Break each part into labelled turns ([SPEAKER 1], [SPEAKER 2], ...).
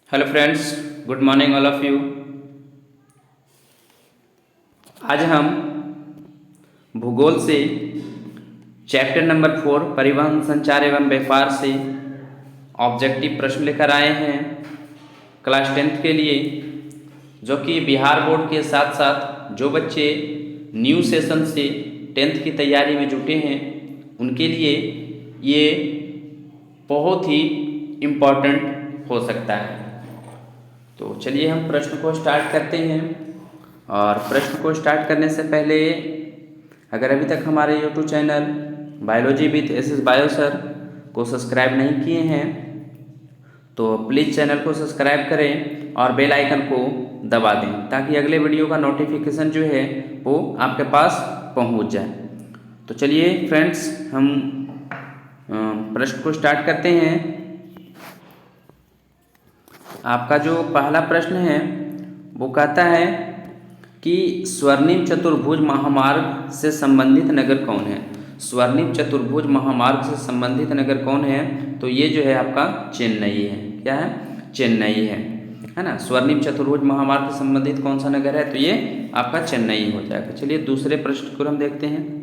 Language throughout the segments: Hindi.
[SPEAKER 1] Hello friends, good morning all of you. आज हम भूगोल से चैप्टर नंबर 4 परिवहन संचार एवं व्यापार से ऑब्जेक्टिव प्रश्न लेकर आए हैं क्लास 10th के लिए, जो कि बिहार बोर्ड के साथ साथ जो बच्चे न्यू सेशन से 10th की तैयारी में जुटे हैं उनके लिए ये बहुत ही इम्पोर्टेंट हो सकता है। तो चलिए हम प्रश्न को स्टार्ट करते हैं। और प्रश्न को स्टार्ट करने से पहले अगर अभी तक हमारे YouTube channel biology with S bio sir को सब्सक्राइब नहीं किए हैं तो प्लीज़ चैनल को सब्सक्राइब करें और बेल आइकन को दबा दें ताकि अगले वीडियो का नोटिफिकेशन जो है वो आपके पास पहुंच जाए। तो चलिए फ्रेंड्स, हम प्रश्न को स्टार्ट करते हैं। आपका जो पहला प्रश्न है वो कहता है कि स्वर्णिम चतुर्भुज महामार्ग से संबंधित नगर कौन है। स्वर्णिम चतुर्भुज महामार्ग से संबंधित नगर कौन है? तो ये जो है आपका चेन्नई है। क्या है? चेन्नई है ना। स्वर्णिम चतुर्भुज महामार्ग से संबंधित कौन सा नगर है? तो ये आपका चेन्नई हो जाएगा। चलिए दूसरे प्रश्न को हम देखते हैं।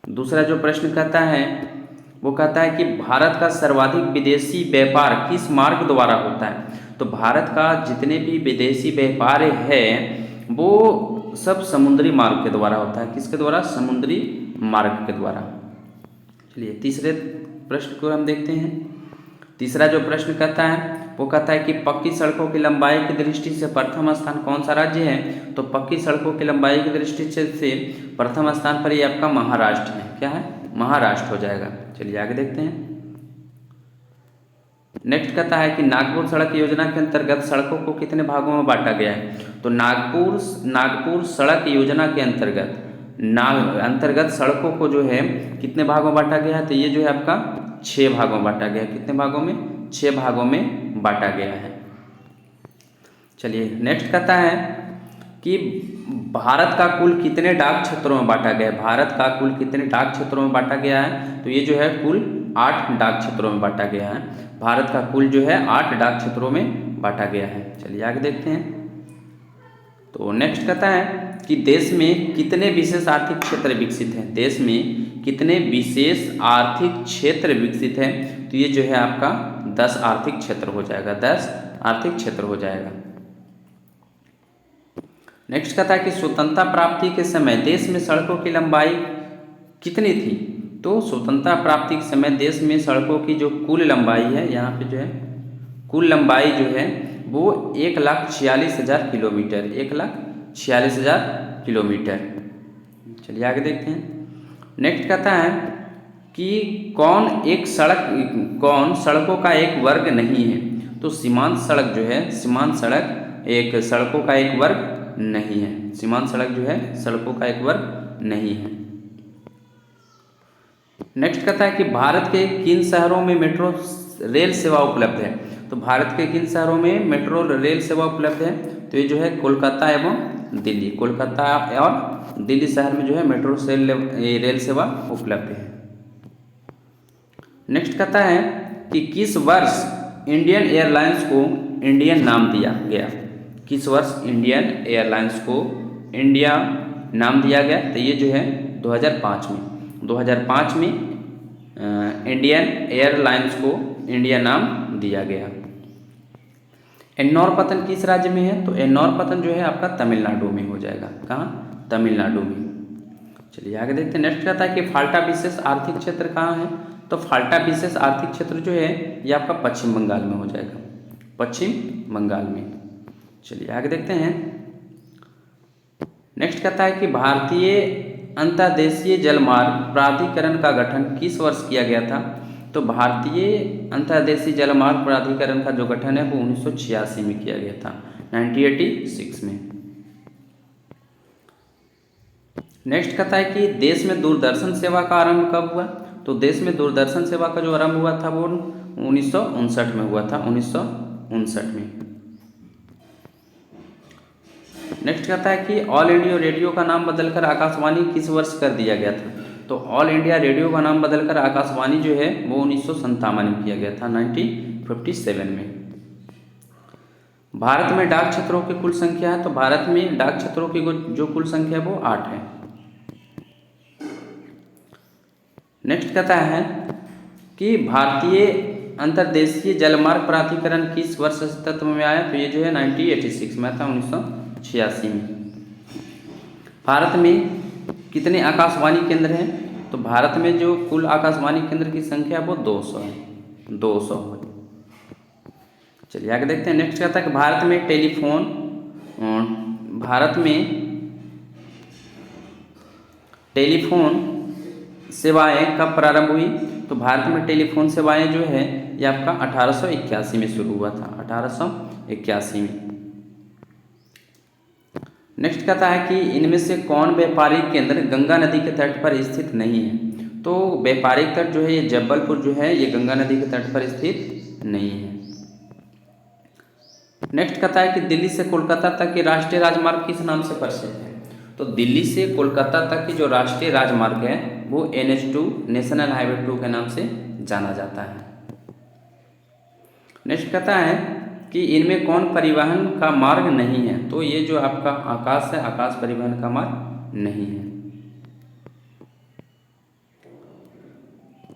[SPEAKER 1] दूसरा जो प्रश्न कहता है वो कहता है कि भारत का सर्वाधिक विदेशी व्यापार किस मार्ग द्वारा होता है। तो भारत का जितने भी विदेशी व्यापार है वो सब समुद्री मार्ग के द्वारा होता है। किसके द्वारा? समुद्री मार्ग के द्वारा। चलिए तीसरे प्रश्न को हम देखते हैं। तीसरा जो प्रश्न कहता है वो कहता है कि पक्की सड़कों की लंबाई की दृष्टि से प्रथम स्थान कौन सा राज्य है। तो पक्की सड़कों की लंबाई की दृष्टि से प्रथम स्थान पर ये आपका महाराष्ट्र है। क्या है? महाराष्ट्र हो जाएगा। चलिए आगे देखते हैं। नेक्स्ट कहता है कि नागपुर सड़क योजना के अंतर्गत सड़कों को कितने भागों में बांटा गया है। तो नागपुर सड़क योजना के अंतर्गत सड़कों को जो है कितने भागों में बांटा गया है। तो ये जो है आपका 6 भागों में बांटा गया है। कितने भागों में? 6 भागों में बांटा गया है। चलिए नेक्स्ट कहता है कि भारत का कुल कितने डाक क्षेत्रों में बांटा गया है। भारत का कुल कितने डाक क्षेत्रों में बांटा गया है। तो ये जो है कुल 8 डाक क्षेत्रों में बांटा गया है। भारत का कुल जो है 8 डाक क्षेत्रों में बांटा गया है। चलिए आगे देखते हैं। तो नेक्स्ट कहता है कि देश में कितने विशेष आर्थिक क्षेत्र विकसित हैं। देश में कितने विशेष आर्थिक क्षेत्र विकसित हैं। तो ये जो है आपका 10 आर्थिक क्षेत्र हो जाएगा। 10 आर्थिक क्षेत्र हो जाएगा। नेक्स्ट कहता है कि स्वतंत्रता प्राप्ति के समय देश में सड़कों की लंबाई कितनी थी। तो स्वतंत्रता प्राप्ति के समय देश में सड़कों की जो कुल लंबाई है, यहाँ पे जो है कुल लंबाई जो है वो 1,46,000 किलोमीटर। 1,46,000 किलोमीटर। चलिए आगे देखते हैं। नेक्स्ट कहता है कि कौन सड़कों का एक वर्ग नहीं है। तो सीमांत सड़क जो है, सीमांत सड़क एक सड़कों का एक वर्ग नहीं है। सीमांत सड़क जो है सड़कों का एक वर्ग नहीं है। नेक्स्ट कहता है कि भारत के किन शहरों में मेट्रो रेल सेवा उपलब्ध है। तो भारत के किन शहरों में मेट्रो रेल सेवा उपलब्ध है। तो ये जो है कोलकाता एवं दिल्ली। कोलकाता और दिल्ली शहर में जो है मेट्रो रेल सेवा उपलब्ध है। नेक्स्ट कहता है कि किस वर्ष इंडियन एयरलाइंस को इंडियन नाम दिया गया। किस वर्ष इंडियन एयरलाइंस को इंडिया नाम दिया गया। तो ये जो है 2005 में। 2005 में इंडियन एयरलाइंस को इंडिया नाम दिया गया। एन्नौर पतन किस राज्य में है। तो एन्नौर पतन जो है आपका तमिलनाडु में हो जाएगा। कहाँ? तमिलनाडु में। चलिए आगे देखते हैं। नेक्स्ट कहता है कि फाल्टा विशेष आर्थिक क्षेत्र कहाँ है। तो फाल्टा विशेष आर्थिक क्षेत्र जो है ये आपका पश्चिम बंगाल में हो जाएगा। पश्चिम बंगाल में। चलिए आगे देखते हैं। नेक्स्ट कहता है कि भारतीय अंतर्देशीय जलमार्ग प्राधिकरण का गठन किस वर्ष किया गया था। तो भारतीय अंतर्देशीय जलमार्ग प्राधिकरण का जो गठन है वो 1986 में किया गया था। 1986 में। नेक्स्ट कहता है कि देश में दूरदर्शन सेवा का आरंभ कब हुआ। तो देश में दूरदर्शन सेवा का जो आरंभ हुआ था वो 1959 में हुआ था। 1959 में। नेक्स्ट कहता है कि ऑल इंडिया रेडियो का नाम बदलकर आकाशवाणी किस वर्ष कर दिया गया था। तो ऑल इंडिया रेडियो का नाम बदलकर आकाशवाणी जो है वो 1957 में किया गया था, 1957 में। भारत में डाक क्षेत्रों की कुल संख्या है, तो भारत में डाक क्षेत्रों की जो कुल संख्या है वो 8 है। नेक्स्ट कहता है कि भारतीय अंतर्देशीय जलमार्ग प्राधिकरण किस वर्ष अस्तित्व में आया, तो ये जो है 1986 में था, 1986 में। भारत में कितने आकाशवाणी केंद्र हैं, तो भारत में जो कुल आकाशवाणी केंद्र की संख्या वो 200 है, 200 है। चलिए आगे देखते हैं। नेक्स्ट कहता है कि भारत में टेलीफोन सेवाएं कब प्रारंभ हुई, तो भारत में टेलीफोन सेवाएं जो है ये आपका 1881 में शुरू हुआ था, 1881 में। नेक्स्ट कहता है कि इनमें से कौन व्यापारिक केंद्र गंगा नदी के तट पर स्थित नहीं है, तो व्यापारिक तट जो है ये जबलपुर जो है ये गंगा नदी के तट पर स्थित नहीं है। नेक्स्ट कहता है कि दिल्ली से कोलकाता तक के राष्ट्रीय राजमार्ग किस नाम से प्रसिद्ध है, तो दिल्ली से कोलकाता तक की जो राष्ट्रीय राजमार्ग है वो NH2 नेशनल हाईवे 2 के नाम से जाना जाता है। नेक्स्ट कहता है कि इनमें कौन परिवहन का मार्ग नहीं है, तो ये जो आपका आकाश है, आकाश परिवहन का मार्ग नहीं है।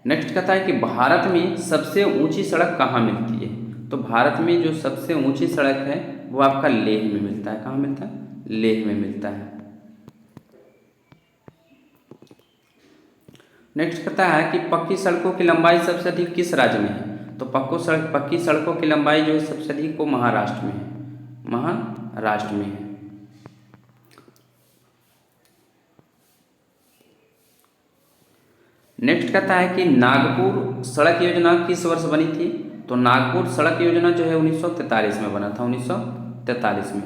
[SPEAKER 1] नेक्स्ट कहता है कि भारत में सबसे ऊंची सड़क कहाँ मिलती है, तो भारत में जो सबसे ऊंची सड़क है वो आपका लेह में मिलता है। कहाँ मिलता है? लेह में मिलता है। नेक्स्ट कहता है कि पक्की सड़कों की लंबाई सबसे अधिक किस राज्य में है, तो पक्की सड़कों की लंबाई जो है सबसे अधिक वो महाराष्ट्र में है, महाराष्ट्र में है। नेक्स्ट कहता है कि नागपुर सड़क योजना किस वर्ष बनी थी, तो नागपुर सड़क योजना जो है 1943 में बना था, 1943 में।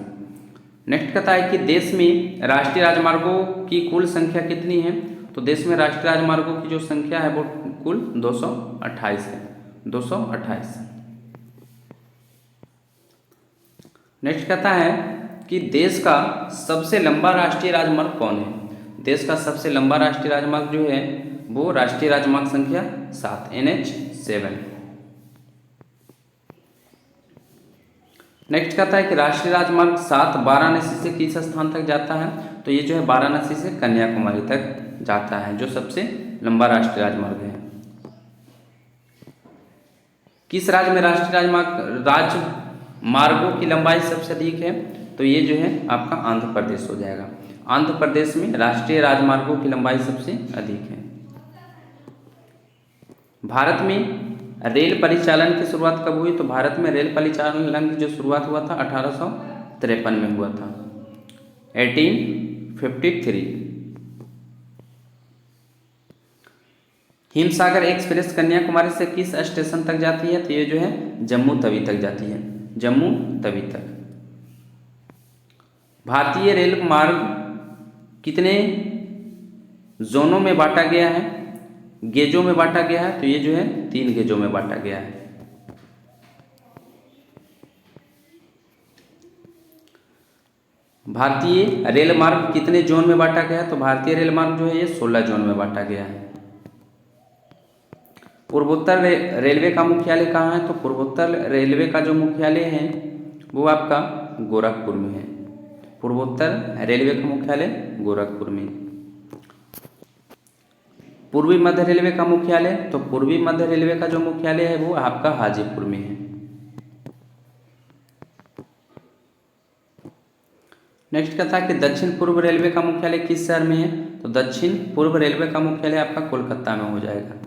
[SPEAKER 1] नेक्स्ट कहता है कि देश में राष्ट्रीय राजमार्गों की कुल संख्या कितनी है, तो देश में राष्ट्रीय राजमार्गों की जो संख्या है वो कुल 228 है, 228। नेक्स्ट कहता है कि देश का सबसे लंबा राष्ट्रीय राजमार्ग कौन है, देश का सबसे लंबा राष्ट्रीय राजमार्ग जो है वो राष्ट्रीय राजमार्ग संख्या 7 NH7। नेक्स्ट कहता है कि राष्ट्रीय राजमार्ग 7 वाराणसी से किस स्थान तक जाता है, तो ये जो है वाराणसी से कन्याकुमारी तक जाता है, जो सबसे लंबा राष्ट्रीय राजमार्ग है। किस राज्य में राष्ट्रीय राजमार्गों की लंबाई सबसे अधिक है, तो ये जो है आपका आंध्र प्रदेश हो जाएगा। आंध्र प्रदेश में राष्ट्रीय राजमार्गों की लंबाई सबसे अधिक है। भारत में रेल परिचालन की शुरुआत कब हुई, तो भारत में रेल परिचालन की जो शुरुआत हुआ था 1853 में हुआ था, 1853। हिमसागर एक्सप्रेस कन्याकुमारी से किस स्टेशन तक जाती है, तो ये जो है जम्मू तवी तक जाती है, जम्मू तवी तक। भारतीय रेल मार्ग कितने जोनों में बांटा गया है, गेजों में बांटा गया है, तो ये जो है 3 गेजों में बांटा गया है। भारतीय रेल मार्ग कितने जोन में बांटा गया है, तो भारतीय रेल मार्ग जो है ये 16 जोन में बांटा गया है। पूर्वोत्तर रेलवे का मुख्यालय कहाँ है, तो पूर्वोत्तर रेलवे का जो मुख्यालय है वो आपका गोरखपुर में है। पूर्वोत्तर रेलवे का मुख्यालय गोरखपुर में। पूर्वी मध्य रेलवे का मुख्यालय, तो पूर्वी मध्य रेलवे का जो मुख्यालय है वो आपका हाजीपुर में है। नेक्स्ट कहता है कि दक्षिण पूर्व रेलवे का मुख्यालय किस शहर में है, तो दक्षिण पूर्व रेलवे का मुख्यालय आपका कोलकाता में हो जाएगा।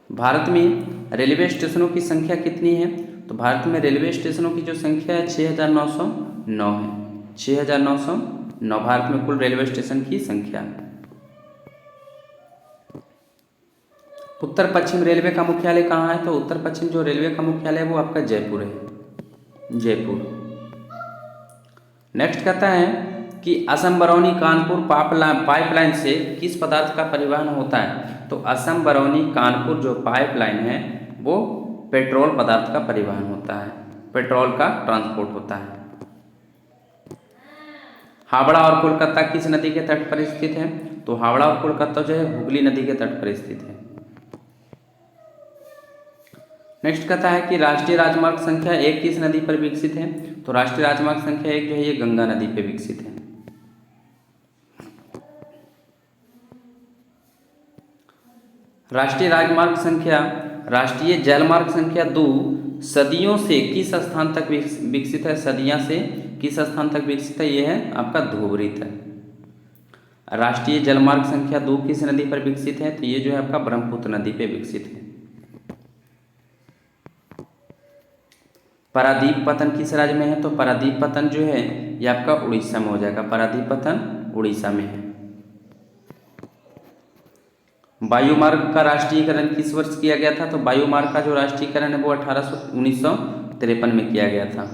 [SPEAKER 1] भारत में रेलवे स्टेशनों की संख्या कितनी है, तो भारत में रेलवे स्टेशनों की जो संख्या है 6909 है, 6909 भारत में कुल रेलवे स्टेशन की संख्या। उत्तर पश्चिम रेलवे का मुख्यालय कहाँ है, तो उत्तर पश्चिम जो रेलवे का मुख्यालय है वो आपका जयपुर है, जयपुर। नेक्स्ट कहता है कि असम बरौनी कानपुर पाइपलाइन से किस पदार्थ का परिवहन होता है, तो असम बरौनी कानपुर जो पाइपलाइन है वो पेट्रोल पदार्थ का परिवहन होता है, पेट्रोल का ट्रांसपोर्ट होता है। हावड़ा और कोलकाता किस नदी के तट पर स्थित है? तो हावड़ा और कोलकाता जो है हुगली नदी के तट पर स्थित है। नेक्स्ट कहता है कि राष्ट्रीय राजमार्ग संख्या 1 किस नदी पर विकसित है? तो राष्ट्रीय राजमार्ग संख्या 1 जो है ये गंगा नदी पर विकसित है। राष्ट्रीय जलमार्ग संख्या 2 सदियों से किस स्थान तक विकसित है? सदियां से किस स्थान तक विकसित है? यह है आपका धोबरी तक। राष्ट्रीय जलमार्ग संख्या 2 किस नदी पर विकसित है? तो ये जो है आपका ब्रह्मपुत्र नदी पे विकसित है। पारादीप पतन किस राज्य में है? तो पारादीप पतन जो है ये आपका उड़ीसा में हो जाएगा। पारादीप पतन उड़ीसा में है। वायुमार्ग का राष्ट्रीयकरण किस वर्ष किया गया था? तो वायुमार्ग का जो राष्ट्रीयकरण है वो 1953 में किया गया था।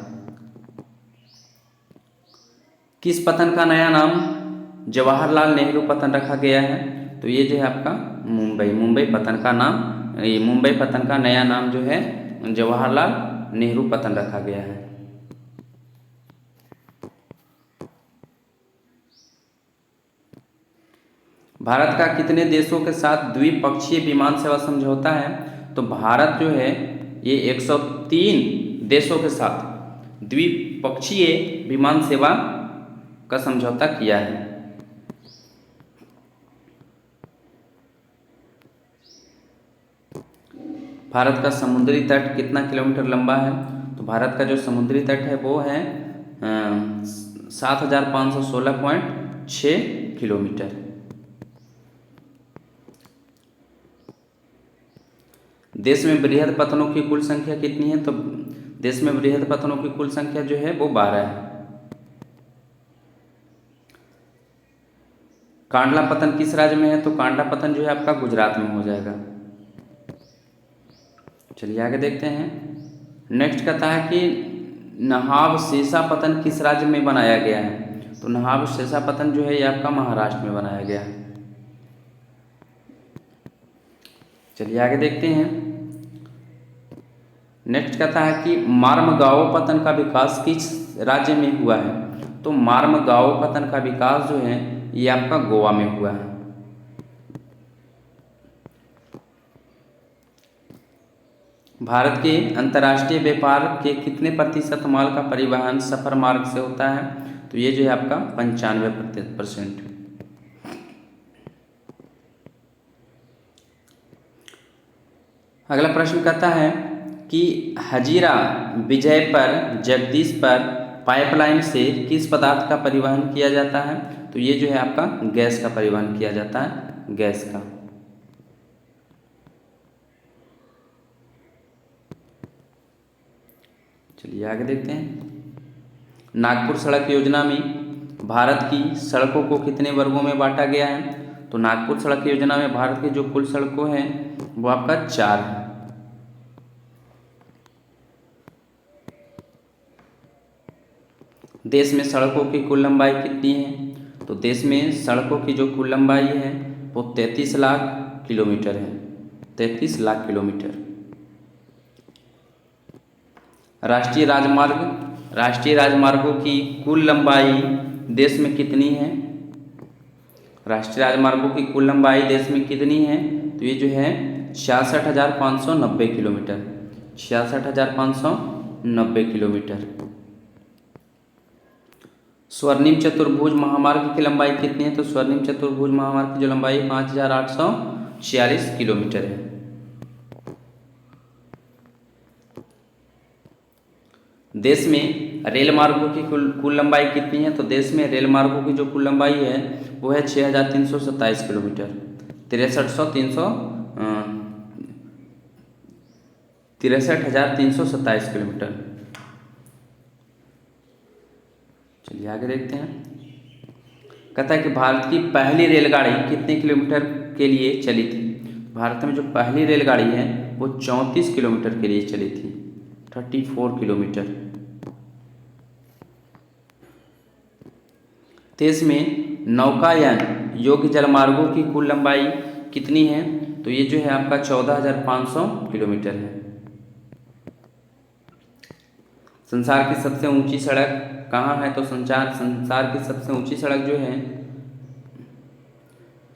[SPEAKER 1] किस पतन का नया नाम जवाहरलाल नेहरू पतन रखा गया है? तो ये जो है आपका मुंबई पतन का नाम, ये मुंबई पतन का नया नाम जो है जवाहरलाल नेहरू पतन रखा गया है। भारत का कितने देशों के साथ द्विपक्षीय विमान सेवा समझौता है? तो भारत जो है ये 103 देशों के साथ द्विपक्षीय विमान सेवा का समझौता किया है। भारत का समुद्री तट कितना किलोमीटर लंबा है? तो भारत का जो समुद्री तट है वो है 7516.6 किलोमीटर। देश में बृहद पत्तनों की कुल संख्या कितनी है? तो देश में बृहद पत्तनों की कुल संख्या जो है वो 12 है। कांडला पत्तन किस राज्य में है? तो कांडला पत्तन जो है आपका गुजरात में हो जाएगा। चलिए आगे देखते हैं। नेक्स्ट कहता है कि नहाव शेषा पत्तन किस राज्य में बनाया गया है? तो नहाव शेषा पत्तन जो है ये आपका महाराष्ट्र में बनाया गया है। चलिए आगे देखते हैं। नेक्स्ट कहता है कि मार्मगाओ पत्तन का विकास किस राज्य में हुआ है? तो मार्मगाओ पत्तन का विकास जो है ये आपका गोवा में हुआ है। भारत के अंतर्राष्ट्रीय व्यापार के कितने प्रतिशत माल का परिवहन सफर मार्ग से होता है? तो ये जो है आपका 95%। अगला प्रश्न कहता है कि हजीरा विजयपुर जगदीशपुर पाइपलाइन से किस पदार्थ का परिवहन किया जाता है? तो ये जो है आपका गैस का परिवहन किया जाता है, गैस का। चलिए आगे देखते हैं। नागपुर सड़क योजना में भारत की सड़कों को कितने वर्गों में बांटा गया है? तो नागपुर सड़क योजना में भारत की जो कुल सड़कों हैं वो आपका 4 है। देश में सड़कों की कुल लंबाई कितनी है? तो देश में सड़कों की जो कुल लंबाई है वो 33 लाख किलोमीटर है। 33 लाख किलोमीटर। राष्ट्रीय राजमार्गों की कुल लंबाई देश में कितनी है? राष्ट्रीय राजमार्गों की कुल लंबाई देश में कितनी है? तो ये जो है 66,590 किलोमीटर। 66,590 किलोमीटर। स्वर्णिम चतुर्भुज महामार्ग की लंबाई कितनी है? तो स्वर्णिम चतुर्भुज महामार्ग की जो लंबाई 5,846 किलोमीटर है। देश में रेल मार्गों की कुल लंबाई कितनी है? तो देश में रेल मार्गों की जो कुल लंबाई है वो है 6,327 किलोमीटर। 63,327 किलोमीटर। चलिए आगे देखते हैं। कहता है कि भारत की पहली रेलगाड़ी कितने किलोमीटर के लिए चली थी? भारत में जो पहली रेलगाड़ी है वो 34 किलोमीटर के लिए चली थी। 34 किलोमीटर। देश में नौकायन योग्य जलमार्गों की कुल लंबाई कितनी है? तो ये जो है आपका 14,500 किलोमीटर है। संसार की सबसे ऊंची सड़क कहाँ है? तो संसार की सबसे ऊंची सड़क जो है,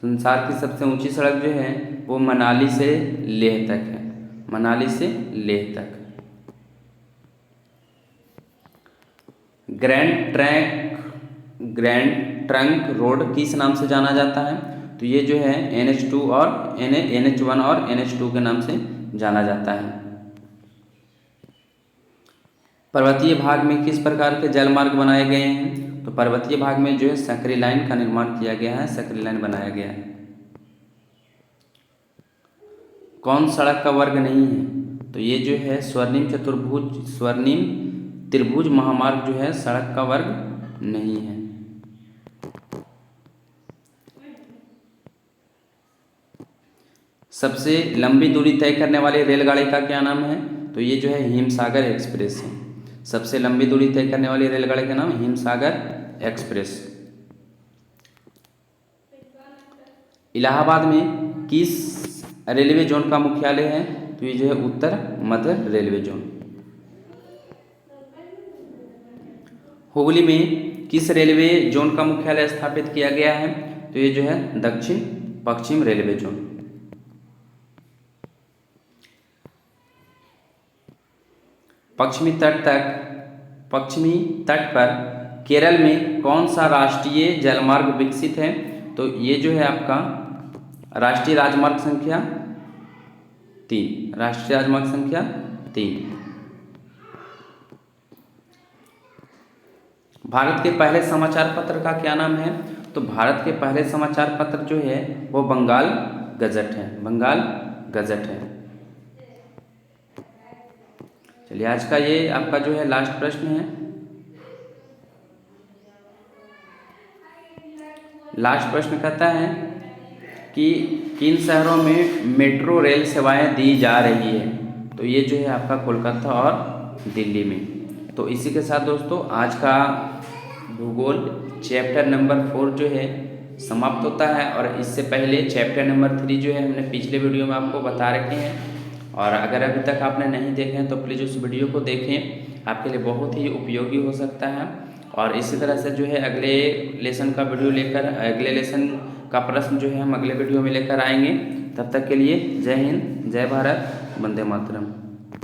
[SPEAKER 1] संसार की सबसे ऊंची सड़क जो है वो मनाली से लेह तक है, मनाली से लेह तक। ग्रैंड ट्रंक रोड किस नाम से जाना जाता है? तो ये जो है NH2 और NH1 और NH2 के नाम से जाना जाता है। पर्वतीय भाग में किस प्रकार के जल मार्ग बनाए गए हैं? तो पर्वतीय भाग में जो है सकरी लाइन का निर्माण किया गया है, सकरी लाइन बनाया गया है। कौन सड़क का वर्ग नहीं है? तो ये जो है स्वर्णिम त्रिभुज महामार्ग जो है सड़क का वर्ग नहीं है। सबसे लंबी दूरी तय करने वाली रेलगाड़ी का क्या नाम है? तो ये जो है हिमसागर एक्सप्रेस है। सबसे लंबी दूरी तय करने वाली रेलगाड़ी का नाम हिमसागर एक्सप्रेस। इलाहाबाद में किस रेलवे जोन का मुख्यालय है? तो ये जो है उत्तर मध्य रेलवे जोन। हुगली में किस रेलवे जोन का मुख्यालय स्थापित किया गया है? तो ये जो है दक्षिण पश्चिम रेलवे जोन। पश्चिमी तट पर केरल में कौन सा राष्ट्रीय जलमार्ग विकसित है? तो ये जो है आपका राष्ट्रीय राजमार्ग संख्या 3, राष्ट्रीय राजमार्ग संख्या 3। भारत के पहले समाचार पत्र का क्या नाम है? तो भारत के पहले समाचार पत्र जो है वो बंगाल गजट है, बंगाल गजट है। चलिए आज का ये आपका जो है लास्ट प्रश्न है। लास्ट प्रश्न कहता है कि किन शहरों में मेट्रो रेल सेवाएं दी जा रही है? तो ये जो है आपका कोलकाता और दिल्ली में। तो इसी के साथ दोस्तों आज का भूगोल चैप्टर नंबर 4 जो है समाप्त होता है। और इससे पहले चैप्टर नंबर 3 जो है हमने पिछले वीडियो में आपको बता रखे हैं, और अगर अभी तक आपने नहीं देखे हैं तो प्लीज़ उस वीडियो को देखें, आपके लिए बहुत ही उपयोगी हो सकता है। और इसी तरह से जो है अगले लेसन का वीडियो लेकर, अगले लेसन का प्रश्न जो है हम अगले वीडियो में लेकर आएंगे। तब तक के लिए जय हिंद, जय भारत, वंदे मातरम।